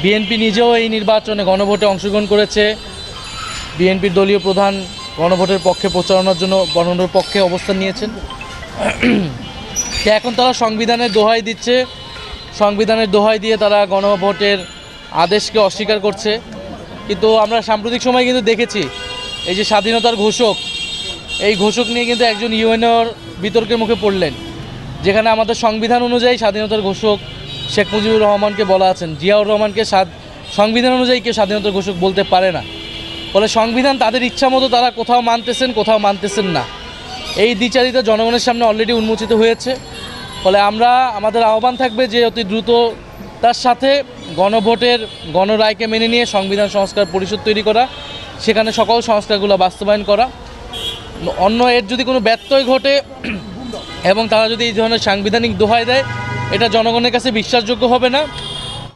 BNP নিজেও এই নির্বাচনে গণভোটে অংশগ্রহণ করেছে। বিএনপির দলীয় প্রধান গণভোটের পক্ষে প্রচারণার জন্য গণভোটের পক্ষে অবস্থান নিয়েছেন। এখন তারা সংবিধানের দোহাই দিচ্ছে, সংবিধানের দোহাই দিয়ে তারা গণভোটের আদেশকে অস্বীকার করছে। কিন্তু আমরা সাম্প্রতিক সময় কিন্তু দেখেছি এই যে স্বাধীনতার ঘোষক, এই ঘোষক নিয়ে কিন্তু একজন ইউএনওর বিতর্কের মুখে পড়লেন, যেখানে আমাদের সংবিধান অনুযায়ী স্বাধীনতার ঘোষক শেখ মুজিবুর রহমানকে বলা আছেন, জিয়াউর রহমানকে সংবিধান অনুযায়ী কেউ স্বাধীনতার ঘোষক বলতে পারে না। ফলে সংবিধান তাদের ইচ্ছা মতো তারা কোথাও মানতেছেন, কোথাও মানতেছেন না। এই দ্বিচারিতা জনগণের সামনে অলরেডি উন্মোচিত হয়েছে। ফলে আমাদের আহ্বান থাকবে যে অতি দ্রুত তার সাথে গণভোটের গণরায়কে মেনে নিয়ে সংবিধান সংস্কার পরিষদ তৈরি করা, সেখানে সকল সংস্কারগুলো বাস্তবায়ন করা। অন্য এর যদি কোনো ব্যত্যয় ঘটে এবং তারা যদি এই ধরনের সাংবিধানিক দোহাই দেয়, এটা জনগণের কাছে বিশ্বাসযোগ্য হবে না।